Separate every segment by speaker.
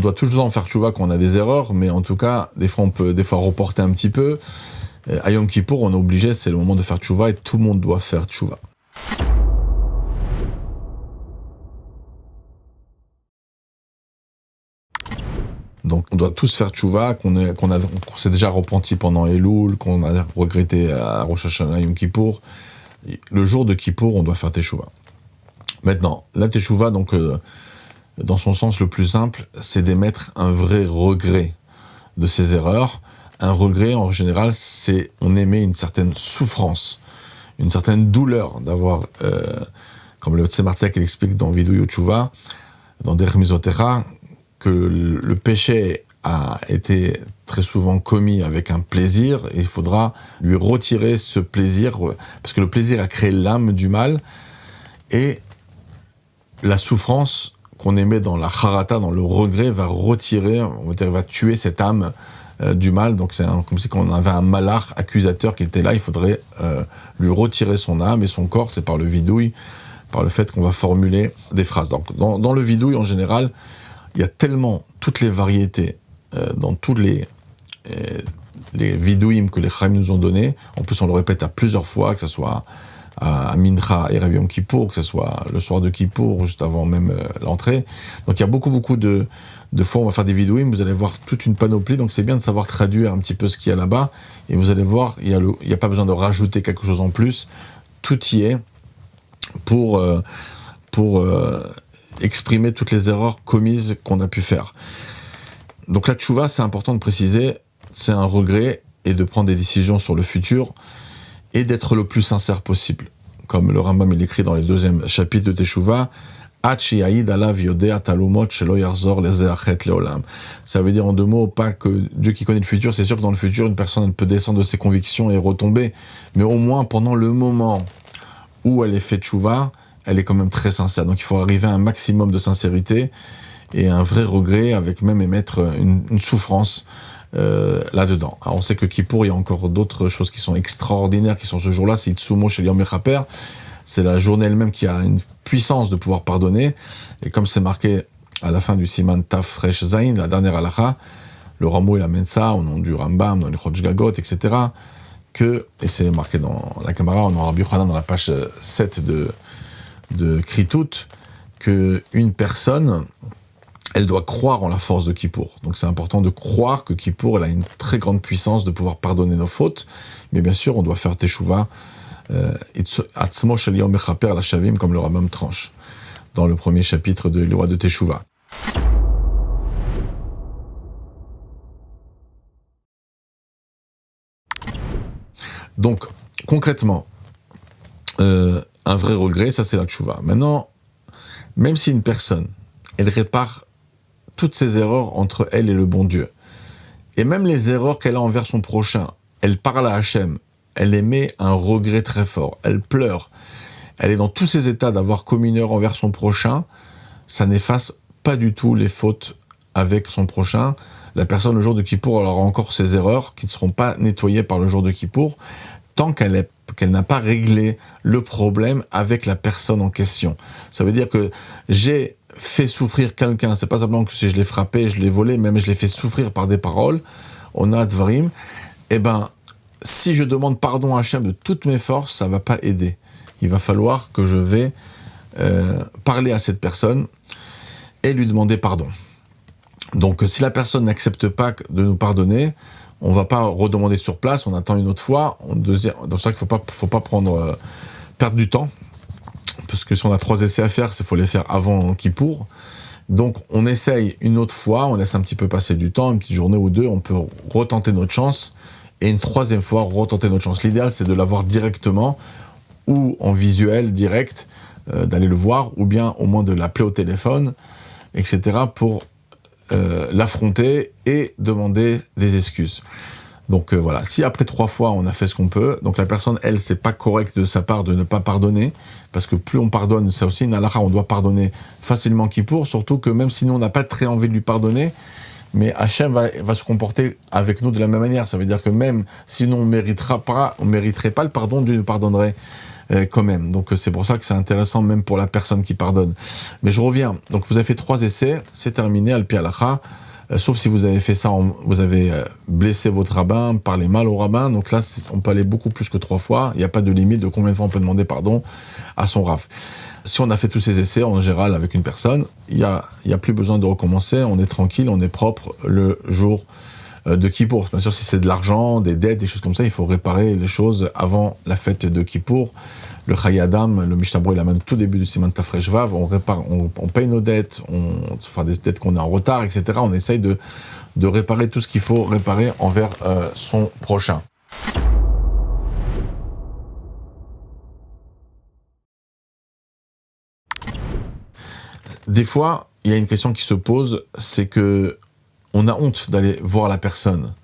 Speaker 1: doit toujours faire tchouva quand on a des erreurs, mais en tout cas, des fois on peut reporter un petit peu. À Yom Kippour, on est obligé, c'est le moment de faire tchouva et tout le monde doit faire tchouva. Donc on doit tous faire tchouva, qu'on s'est déjà repenti pendant Elul, qu'on a regretté à Rosh Hashanah, Yom Kippour. Le jour de Kippour, on doit faire tchouva. Maintenant, la tchouva, donc, dans son sens le plus simple, c'est d'émettre un vrai regret de ses erreurs. Un regret, en général, c'est on émet une certaine souffrance, une certaine douleur d'avoir, comme le Tzemar Tzedek explique dans Vidui Tchouva, dans Derech Mizotera, que le péché a été très souvent commis avec un plaisir, et il faudra lui retirer ce plaisir, parce que le plaisir a créé l'âme du mal, et la souffrance qu'on émet dans la charata, dans le regret, va retirer, on va dire, va tuer cette âme du mal. Donc c'est comme si on avait un malach accusateur qui était là, il faudrait lui retirer son âme et son corps, c'est par le vidouille, par le fait qu'on va formuler des phrases. Donc dans le vidouille, en général, il y a tellement toutes les variétés, dans tous les vidouïm que les Chaim nous ont donnés. En plus, on le répète à plusieurs fois, que ce soit à Mincha et Rav Yom Kippour, que ce soit le soir de Kippour, juste avant même l'entrée. Donc il y a beaucoup de fois, on va faire des vidouïm, vous allez voir toute une panoplie, donc c'est bien de savoir traduire un petit peu ce qu'il y a là-bas, et vous allez voir, il n'y a pas besoin de rajouter quelque chose en plus, tout y est pour exprimer toutes les erreurs commises qu'on a pu faire. Donc la tchouva, c'est important de préciser, c'est un regret et de prendre des décisions sur le futur et d'être le plus sincère possible. Comme le Rambam il écrit dans les 2e chapitres de Teshuvah, ça veut dire en 2 mots, pas que Dieu qui connaît le futur, c'est sûr que dans le futur, une personne peut descendre de ses convictions et retomber, mais au moins pendant le moment où elle est fait tchouva, elle est quand même très sincère. Donc il faut arriver à un maximum de sincérité et un vrai regret, avec même émettre une souffrance là-dedans. Alors on sait que Kippour, il y a encore d'autres choses qui sont extraordinaires, qui sont ce jour-là, c'est Itsumo chez Yom Mechaper, c'est la journée elle-même qui a une puissance de pouvoir pardonner, et comme c'est marqué à la fin du Siman Taf Resh Zayin, la dernière halakha, le Ramo il amène ça au nom du Rambam, dans les Chodj Gagot, etc., et c'est marqué dans la Gemara, on aura Rabbi Yochanan dans la page 7 de Kritout, qu'une personne, elle doit croire en la force de Kippour. Donc c'est important de croire que Kippour, elle a une très grande puissance de pouvoir pardonner nos fautes, mais bien sûr, on doit faire Teshuvah, Atzmo Shel Yom Mechaper la Shavim, comme le Rambam tranche, dans le 1er chapitre de Loi de Teshuvah. Donc, concrètement, un vrai regret, ça c'est la tchouva. Maintenant, même si une personne, elle répare toutes ses erreurs entre elle et le bon Dieu, et même les erreurs qu'elle a envers son prochain, elle parle à Hachem, elle émet un regret très fort, elle pleure, elle est dans tous ses états d'avoir commis une erreur envers son prochain, ça n'efface pas du tout les fautes avec son prochain. La personne, le jour de Kippour, elle aura encore ses erreurs qui ne seront pas nettoyées par le jour de Kippour, tant qu'elle n'a pas réglé le problème avec la personne en question. Ça veut dire que j'ai fait souffrir quelqu'un, c'est pas simplement que si je l'ai frappé, je l'ai volé, même je l'ai fait souffrir par des paroles, on a Dvarim, si je demande pardon à Hachem de toutes mes forces, ça va pas aider. Il va falloir que je vais parler à cette personne et lui demander pardon. Donc si la personne n'accepte pas de nous pardonner, on va pas redemander sur place, on attend une autre fois. Donc c'est ça qu'il faut pas perdre du temps, parce que si on a 3 essais à faire, il faut les faire avant Kippour. Donc on essaye une autre fois, on laisse un petit peu passer du temps, une petite journée ou 2, on peut retenter notre chance, et une 3e fois retenter notre chance. L'idéal, c'est de l'avoir directement, ou en visuel direct, d'aller le voir, ou bien au moins de l'appeler au téléphone, etc., pour l'affronter et demander des excuses. Donc voilà, si après 3 fois on a fait ce qu'on peut, donc la personne, elle, c'est pas correct de sa part de ne pas pardonner, parce que plus on pardonne, c'est aussi une halakha, on doit pardonner facilement Kippour, surtout que même si nous on n'a pas très envie de lui pardonner, mais Hachem va se comporter avec nous de la même manière. Ça veut dire que même si nous on mériterait pas le pardon, Dieu nous pardonnerait quand même. Donc c'est pour ça que c'est intéressant même pour la personne qui pardonne. Mais je reviens. Donc vous avez fait 3 essais, c'est terminé, al pi halakha. Sauf si vous avez fait ça, vous avez blessé votre rabbin, parlé mal au rabbin. Donc là, on peut aller beaucoup plus que 3 fois. Il n'y a pas de limite de combien de fois on peut demander pardon à son rav. Si on a fait tous ces essais, en général, avec une personne, il y a plus besoin de recommencer. On est tranquille, on est propre le jour de Kippour. Bien sûr, si c'est de l'argent, des dettes, des choses comme ça, il faut réparer les choses avant la fête de Kippour. Le Chayei Adam, le Mishnah Berurah, il a même tout début du Siman Tafresh Vav, on répare, on paye nos dettes, enfin des dettes qu'on a en retard, etc. On essaye de réparer tout ce qu'il faut réparer envers son prochain. Des fois, il y a une question qui se pose, c'est que on a honte d'aller voir la personne.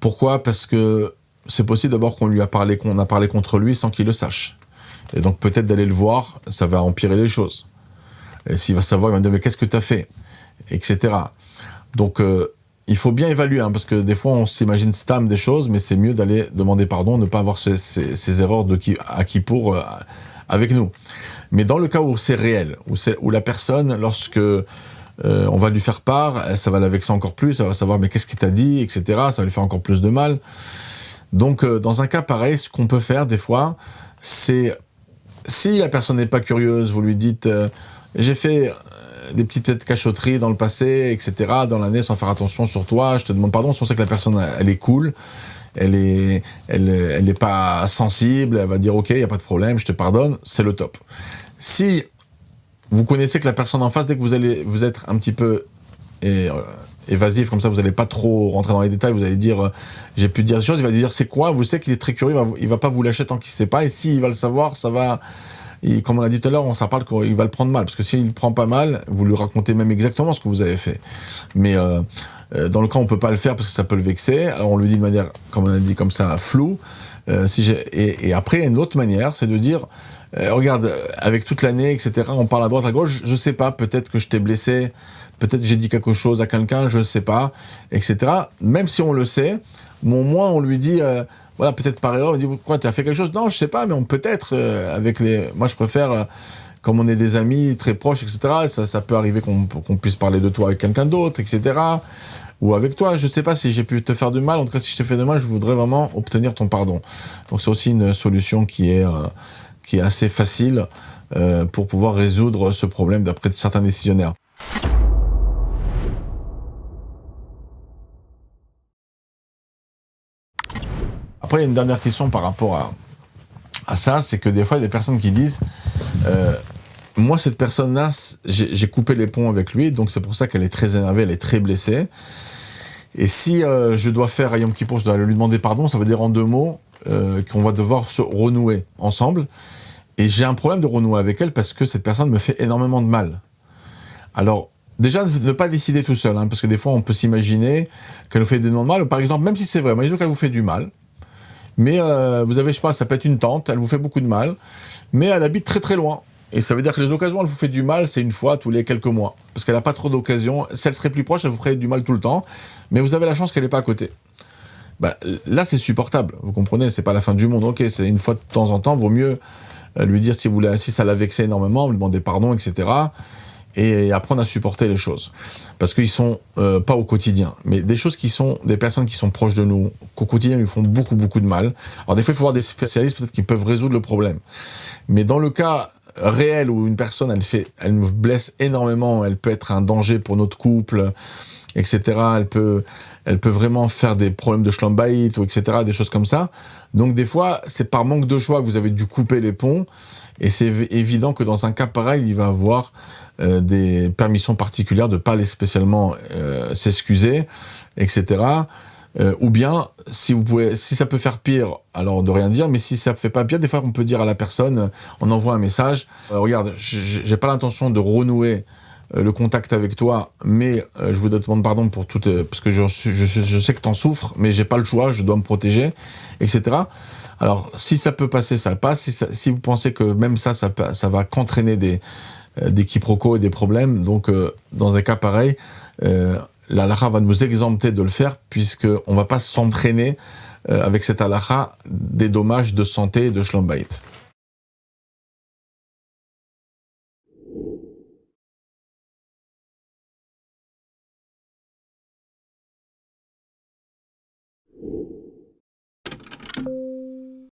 Speaker 1: Pourquoi ? Parce que c'est possible d'abord qu'on a parlé contre lui sans qu'il le sache. Et donc peut-être d'aller le voir, ça va empirer les choses. Et s'il va savoir, il va me dire mais qu'est-ce que tu as fait ? Etc. Donc il faut bien évaluer, parce que des fois on s'imagine stam des choses, mais c'est mieux d'aller demander pardon, ne pas avoir ces erreurs à Kippour avec nous. Mais dans le cas où c'est réel, où la personne, lorsque on va lui faire part, ça va la vexer encore plus, elle va savoir mais qu'est-ce qu'il t'a dit, etc. Ça va lui faire encore plus de mal. Donc dans un cas pareil, ce qu'on peut faire des fois, c'est si la personne n'est pas curieuse, vous lui dites j'ai fait des petites peut-être cachotteries dans le passé, etc. dans l'année sans faire attention sur toi, je te demande pardon. Si on sait que la personne elle est cool, elle est pas sensible, elle va dire ok, il y a pas de problème, je te pardonne, c'est le top. Si vous connaissez que la personne en face, dès que vous êtes un petit peu évasif, comme ça, vous n'allez pas trop rentrer dans les détails, vous allez dire, j'ai pu te dire des choses, il va dire c'est quoi, vous savez qu'il est très curieux, il va pas vous lâcher tant qu'il ne sait pas, et s'il va le savoir, ça va, comme on l'a dit tout à l'heure, on s'en parle qu'il va le prendre mal, parce que s'il ne le prend pas mal, vous lui racontez même exactement ce que vous avez fait. Mais dans le cas où on ne peut pas le faire, parce que ça peut le vexer, alors on lui dit de manière, comme on a dit, comme ça, floue, et après, une autre manière, c'est de dire, regarde, avec toute l'année, etc., on parle à droite, à gauche, je sais pas, peut-être que je t'ai blessé, peut-être que j'ai dit quelque chose à quelqu'un, je sais pas, etc. Même si on le sait, mais au moins on lui dit, voilà, peut-être par erreur, on dit, quoi, tu as fait quelque chose ? Non, je sais pas, mais on peut-être, moi je préfère, comme on est des amis très proches, etc., ça peut arriver qu'on puisse parler de toi avec quelqu'un d'autre, etc., ou avec toi, je sais pas si j'ai pu te faire du mal, en tout cas si je t'ai fait du mal, je voudrais vraiment obtenir ton pardon. Donc c'est aussi une solution qui est assez facile pour pouvoir résoudre ce problème d'après certains décisionnaires. Après, il y a une dernière question par rapport à ça, c'est que des fois, il y a des personnes qui disent moi, cette personne-là, j'ai coupé les ponts avec lui, donc c'est pour ça qu'elle est très énervée, elle est très blessée. Et si je dois faire à Yom Kippour, je dois lui demander pardon, ça veut dire en 2 mots qu'on va devoir se renouer ensemble. Et j'ai un problème de renouer avec elle parce que cette personne me fait énormément de mal. Alors, déjà, ne pas décider tout seul, parce que des fois, on peut s'imaginer qu'elle nous fait énormément de mal. Par exemple, même si c'est vrai, imaginons qu'elle vous fait du mal, mais vous avez, je sais pas, ça peut être une tante, elle vous fait beaucoup de mal, mais elle habite très très loin. Et ça veut dire que les occasions, elle vous fait du mal, c'est une fois tous les quelques mois. Parce qu'elle n'a pas trop d'occasions. Si elle serait plus proche, elle vous ferait du mal tout le temps. Mais vous avez la chance qu'elle n'est pas à côté. Là, c'est supportable. Vous comprenez, c'est pas la fin du monde. Ok, c'est une fois de temps en temps, vaut mieux lui dire si ça l'a vexé énormément, vous lui demandez pardon, etc. Et apprendre à supporter les choses. Parce qu'ils sont pas au quotidien, mais des choses qui sont des personnes qui sont proches de nous, qu'au quotidien ils font beaucoup de mal. Alors des fois il faut voir des spécialistes peut-être qui peuvent résoudre le problème. Mais dans le cas réel où une personne elle nous blesse énormément, elle peut être un danger pour notre couple, etc. Elle peut vraiment faire des problèmes de schlambaït ou etc. des choses comme ça. Donc des fois c'est par manque de choix que vous avez dû couper les ponts. Et c'est évident que dans un cas pareil, il va avoir des permissions particulières de ne pas aller spécialement s'excuser, etc. Ou bien, si ça peut faire pire, alors de rien dire, mais si ça ne fait pas pire, des fois on peut dire à la personne, on envoie un message, regarde, j'ai pas l'intention de renouer le contact avec toi, mais je vous demande pardon pour tout, parce que je sais que t'en souffres, mais j'ai pas le choix, je dois me protéger, etc. Alors, si ça peut passer, ça passe. Si vous pensez que même ça va qu'entraîner des quiproquos et des problèmes, donc dans des cas pareils, la halakha va nous exempter de le faire, puisqu'on ne va pas s'entraîner avec cette halakha des dommages de santé et de shlombait.